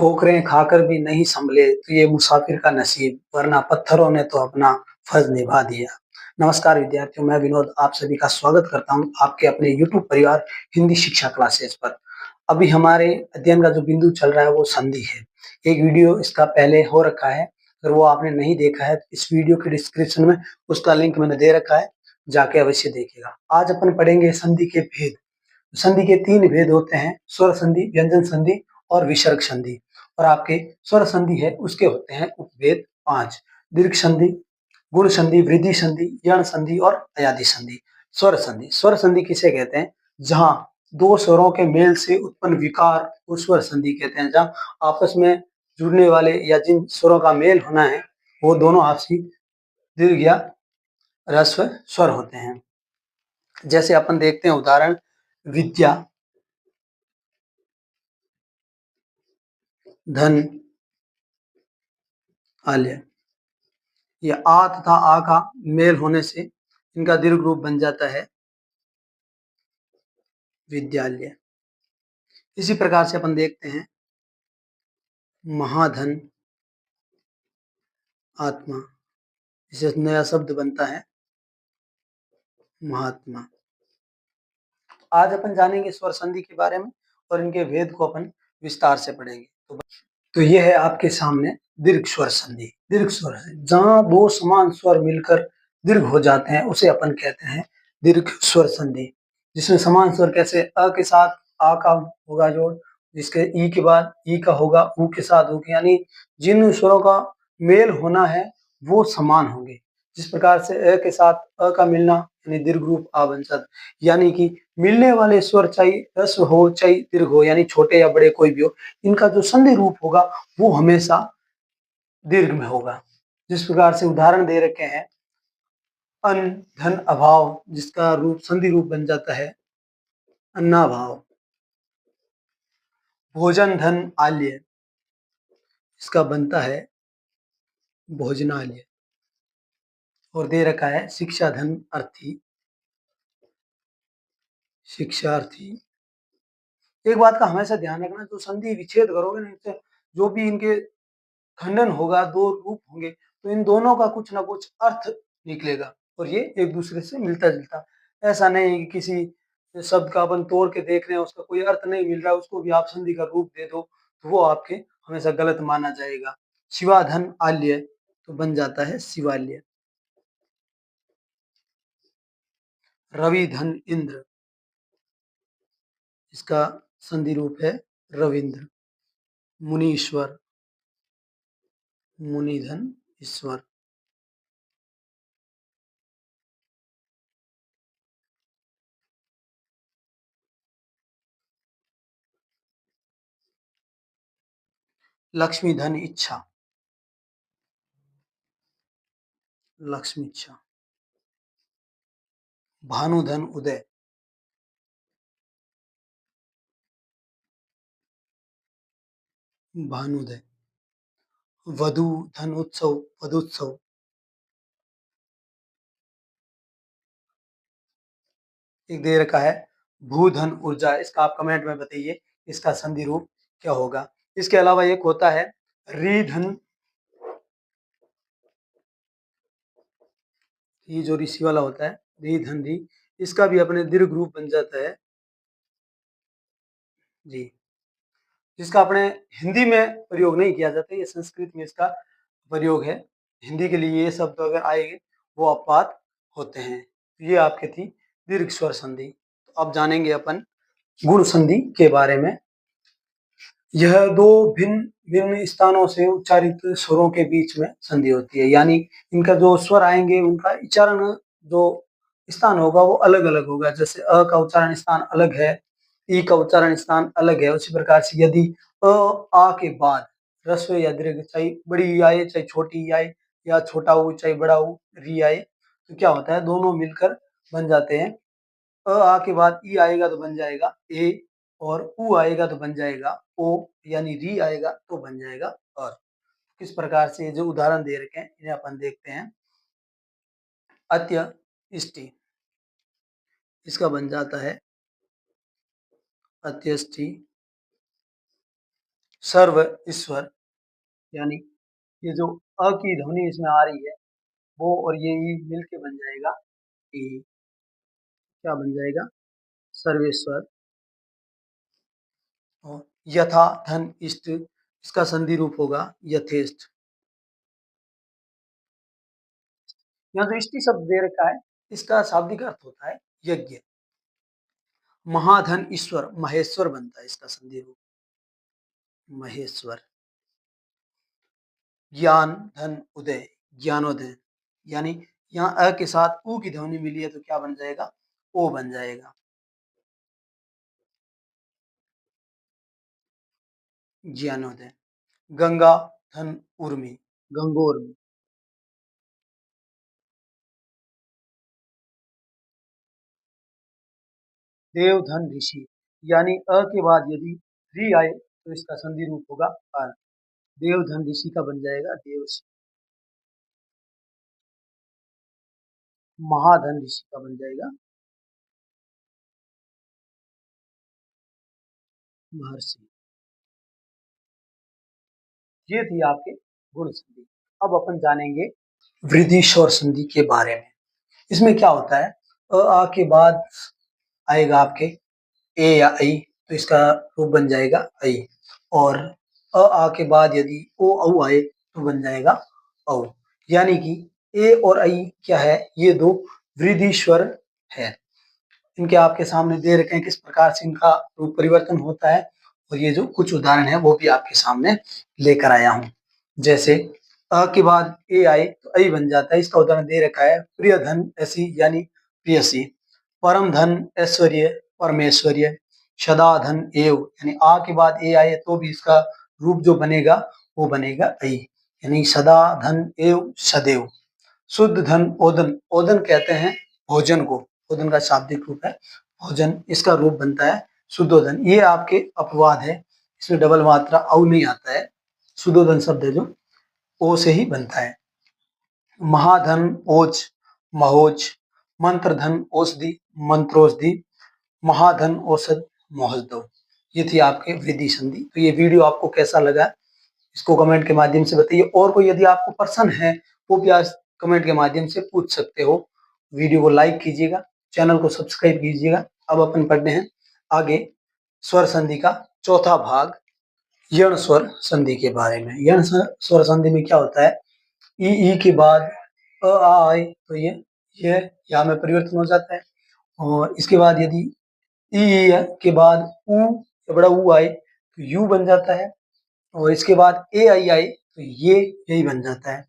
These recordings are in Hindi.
ठोकरें खाकर भी नहीं संभले तो ये मुसाफिर का नसीब, वरना पत्थरों ने तो अपना फर्ज निभा दिया। नमस्कार विद्यार्थियों, मैं विनोद आप सभी का स्वागत करता हूँ आपके अपने यूट्यूब परिवार हिंदी शिक्षा क्लासेस पर। अभी हमारे अध्ययन का जो बिंदु चल रहा है वो संधि है। एक वीडियो इसका पहले हो रखा है, अगर वो आपने नहीं देखा है तो इस वीडियो के डिस्क्रिप्शन में उसका लिंक मैंने दे रखा है, जाके अवश्य देखिएगा। आज अपन पढ़ेंगे संधि के भेद। संधि के 3 भेद होते हैं, स्वर संधि, व्यंजन संधि और विसर्ग संधि। और आपके स्वर संधि है उसके होते हैं उपभेद 5, दीर्घ संधि, गुण संधि, वृद्धि संधि, यण संधि और अयादि संधि। स्वर संधि किसे कहते हैं? जहां दो स्वरों के मेल से उत्पन्न विकार को स्वर संधि कहते हैं। जहां आपस में जुड़ने वाले या जिन स्वरों का मेल होना है वो दोनों आपसी दीर्घ या ह्रस्व स्वर होते हैं। जैसे अपन देखते हैं उदाहरण, विद्या, धन, आल्य। ये आ तथा आ का मेल होने से इनका दीर्घ रूप बन जाता है विद्यालय। इसी प्रकार से अपन देखते हैं महाधन, आत्मा, इसे नया शब्द बनता है महात्मा। आज अपन जानेंगे स्वर संधि के बारे में और इनके भेद को अपन विस्तार से पढ़ेंगे। तो ये है आपके सामने दीर्घ स्वर संधि। दीर्घ स्वर है जहां दो समान स्वर मिलकर दीर्घ हो जाते हैं उसे अपन कहते हैं दीर्घ स्वर संधि। जिसमें समान स्वर कैसे अ के साथ आ का होगा जोड़, जिसके ई के बाद ई का होगा ऊ के साथ ऊ के, यानी जिन स्वरों का मेल होना है वो समान होंगे। जिस प्रकार से अ के साथ अ का मिलना यानी दीर्घ रूप आ बन जाता, यानी कि मिलने वाले स्वर चाहे ह्रस्व हो चाहे दीर्घ हो, यानी छोटे या बड़े कोई भी हो, इनका जो संधि रूप होगा वो हमेशा दीर्घ में होगा। जिस प्रकार से उदाहरण दे रखे हैं, अन्न धन अभाव, जिसका रूप संधि रूप बन जाता है अन्नाभाव। भोजन धन आल्य, इसका बनता है भोजनालय। और दे रखा है शिक्षा धन अर्थी, शिक्षार्थी। एक बात का हमेशा ध्यान रखना, जो संधि विच्छेद करोगे ना, जो भी इनके खंडन होगा, दो रूप होंगे, तो इन दोनों का कुछ ना कुछ अर्थ निकलेगा और ये एक दूसरे से मिलता जुलता। ऐसा नहीं कि किसी शब्द का अपन तोड़ के देख रहे हैं, उसका कोई अर्थ नहीं मिल रहा है, उसको भी आप संधि का रूप दे दो तो वो आपके हमेशा गलत माना जाएगा। शिवाधन आल्य तो बन जाता है शिवाल्य। रवि धन इंद्र, इसका संधि रूप है रविंद्र। मुनीश्वर, मुनिधन ईश्वर। लक्ष्मी धन इच्छा, लक्ष्मी इच्छा। भानुधन उदय, भानुदय। वधु धन उत्सव, वधुत्सव। एक दे रखा है भूधन ऊर्जा, इसका आप कमेंट में बताइए इसका संधि रूप क्या होगा। इसके अलावा एक होता है रिधन, ये जो ऋषि वाला होता है रिधन री, इसका भी अपने दीर्घ रूप बन जाता है जी, जिसका अपने हिंदी में प्रयोग नहीं किया जाता, ये संस्कृत में इसका प्रयोग है। हिंदी के लिए ये शब्द अगर आएंगे वो अपवाद होते हैं। ये आपके थी दीर्घ स्वर संधि। तो अब जानेंगे अपन गुण संधि के बारे में। यह दो भिन्न भिन्न स्थानों से उच्चारित स्वरों के बीच में संधि होती है, यानी इनका जो स्वर आएंगे उनका उच्चारण जो स्थान होगा वो अलग अलग होगा। जैसे अ का उच्चारण स्थान अलग है, ई का उच्चारण स्थान अलग है। उसी प्रकार से यदि अ आ के बाद ह्रस्व या दीर्घ, चाहे बड़ी ई आए चाहे छोटी ई आए, या छोटा ऊ चाहे बड़ा ऊ री आए, तो क्या होता है दोनों मिलकर बन जाते हैं। अ आ के बाद ई आएगा तो बन जाएगा ए, और ऊ आएगा तो बन जाएगा ओ, यानी री आएगा तो बन जाएगा और। किस प्रकार से ये जो उदाहरण दे रखे हैं इन्हें अपन देखते हैं। अत्यष्टि, इसका बन जाता है अत्यष्टि। सर्व ईश्वर, यानी ये जो अ की ध्वनि इसमें आ रही है वो और ये ई मिलके बन जाएगा ई। क्या बन जाएगा? सर्वेश्वर। और यथा धन इष्ट, इसका संधि रूप होगा यथेष्ट। यहाँ जो इष्टि शब्द दे रखा है इसका शाब्दिक अर्थ होता है यज्ञ। महाधन ईश्वर, महेश्वर बनता है इसका संधि रूप महेश्वर। ज्ञान धन उदय, ज्ञानोदय, यानी यहाँ अ के साथ उ की ध्वनि मिली है तो क्या बन जाएगा? ओ बन जाएगा। ज्ञानोदय। गंगा धन उर्मी, गंगोर्मी। देवधन ऋषि, यानी अ के बाद यदि री आए तो इसका संधि रूप होगा अ। देवधन ऋषि का बन जाएगा देवसी। महाधन ऋषि का बन जाएगा महर्षि। ये थी आपके गुण संधि। अब अपन जानेंगे वृद्धि स्वर संधि के बारे में। इसमें क्या होता है? अ आ के बाद आएगा आपके ए या ऐ, तो इसका रूप बन जाएगा ऐ। और अ आ के बाद यदि ओ औ आए तो बन जाएगा औ। यानी कि ए और ऐ क्या है? ये दो वृद्धि स्वर है। इनके आपके सामने दे रखे हैं किस प्रकार से इनका रूप परिवर्तन होता है, और ये जो कुछ उदाहरण है वो भी आपके सामने लेकर आया हूं। जैसे अ के बाद ए आए तो ऐ बन जाता है। इसका उदाहरण दे रखा है प्रिय धन ऐसी, यानी प्रियसी। परम धन ऐश्वर्य, परमेश्वर्य। सदा धन एव, यानी आ के बाद ए आए तो भी इसका रूप जो बनेगा वो बनेगा ऐ, यानी सदा धन एव सदैव। शुद्ध धन ओदन, ओदन कहते हैं भोजन को, ओदन का शाब्दिक रूप है भोजन, इसका रूप बनता है शुद्धोदन। ये आपके अपवाद है, इसमें डबल मात्रा औ नहीं आता है। शुद्धोदन शब्द है जो ओ से ही बनता है। महाधन ओज, महोज। मंत्र धन औषधि, मंत्रोषधि। महाधन औषध, महोदव। ये थी आपके वृद्धि संधि। तो ये वीडियो आपको कैसा लगा इसको कमेंट के माध्यम से बताइए, और कोई यदि आपको प्रश्न है वो भी आज कमेंट के माध्यम से पूछ सकते हो। वीडियो को लाइक कीजिएगा, चैनल को सब्सक्राइब कीजिएगा। अब अपन पढ़ते हैं आगे स्वर संधि का चौथा भाग, यण स्वर संधि के बारे में। यण स्वर संधि में क्या होता है? ई के बाद अ आ आए तो ये यहाँ में परिवर्तन हो जाता है। और इसके बाद यदि ई के बाद ऊ या बड़ा ऊ आए तो यू बन जाता है। और इसके बाद ए आई आए तो ये यही बन जाता है।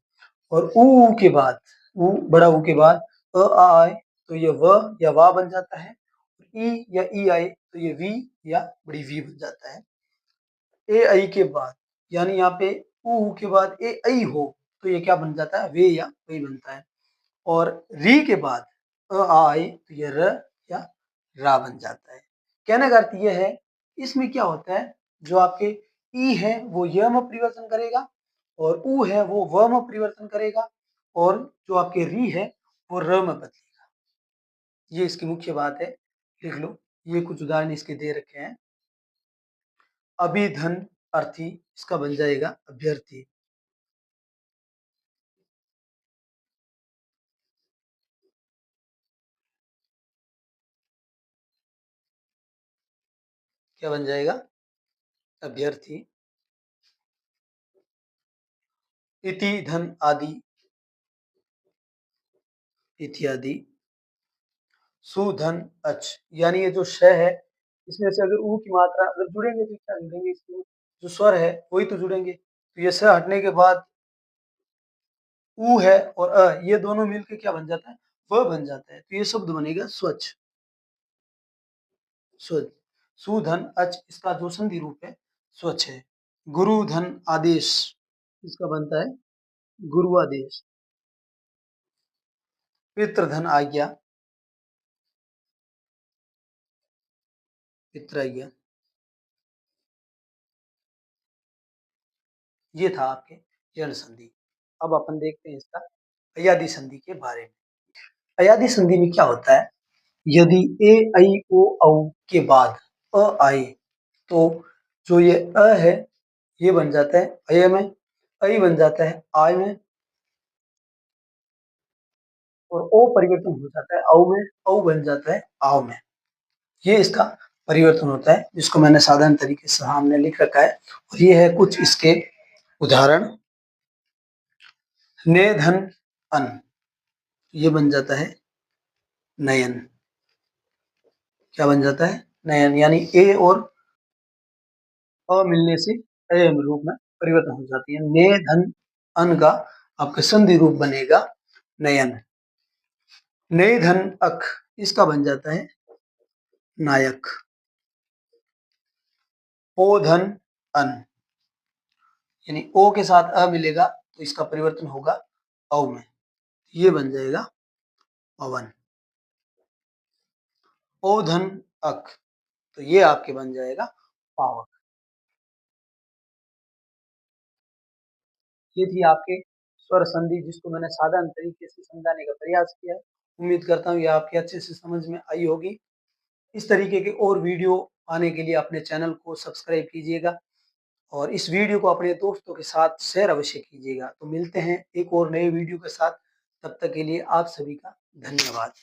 और ऊ के बाद ऊ बड़ा ऊ के बाद अ आ आए तो ये व या वा बन जाता है। ई या ई आए तो ये वी या बड़ी वी बन जाता है। ए आई के बाद, यानी यहाँ पे ऊ के बाद ए आई हो तो ये क्या बन जाता है? वे या वही बनता है। और री के बाद अ आ आए तो ये र या रा बन जाता है। कहने का अर्थ यह है, इसमें क्या होता है, जो आपके ई है वो य में परिवर्तन करेगा, और ऊ है वो व में परिवर्तन करेगा, और जो आपके री है वो र में बदलेगा। ये इसकी मुख्य बात है, लिख लो। ये कुछ उदाहरण इसके दे रखे हैं। अभिधन अर्थी, इसका बन जाएगा अभ्यर्थी। क्या बन जाएगा? अभ्यर्थी। इति धन आदि, इत्यादि। सुधन अच, यानी ये जो श है इसमें से अगर ऊ की मात्रा अगर जुड़ेंगे तो क्या जुड़ेंगे? इसमें जो स्वर है वही तो जुड़ेंगे। तो ये स हटने के बाद ऊ है और ये दोनों मिलके क्या बन जाता है? व बन जाता है। तो ये शब्द बनेगा स्वच्छ, स्वच्छ। सुधन अच, इसका जो संधि रूप है स्वच्छ है। गुरु धन आदेश, इसका बनता है गुरु आदेश। पितृधन आज्ञा, पितृ आज्ञा। ये था आपके यण संधि। अब अपन देखते हैं इसका अयादि संधि के बारे में। अयादि संधि में क्या होता है? यदि ए ऐ ओ औ के बाद अ आए तो जो ये अ है ये बन जाता है अय में, ऐ बन जाता है आय में, और ओ परिवर्तन हो जाता है औ में, औ बन जाता है आव में। ये इसका परिवर्तन होता है, जिसको मैंने साधारण तरीके से सामने लिख रखा है। और ये है कुछ इसके उदाहरण। ने धन अन, ये बन जाता है नयन। क्या बन जाता है? नयन। यानी ए और अ मिलने से अय रूप में परिवर्तन हो जाती है। ने धन अन का आपका संधि रूप बनेगा नयन। ने धन अक, इसका बन जाता है नायक। ओ धन अन, यानी ओ के साथ अ मिलेगा तो इसका परिवर्तन होगा औ में, ये बन जाएगा पवन। ओ धन अक, तो ये आपके बन जाएगा पावक। ये थी आपके स्वर संधि, जिसको मैंने साधारण तरीके से समझाने का प्रयास किया है। उम्मीद करता हूँ ये आपके अच्छे से समझ में आई होगी। इस तरीके के और वीडियो पाने के लिए अपने चैनल को सब्सक्राइब कीजिएगा और इस वीडियो को अपने दोस्तों के साथ शेयर अवश्य कीजिएगा। तो मिलते हैं एक और नए वीडियो के साथ, तब तक के लिए आप सभी का धन्यवाद।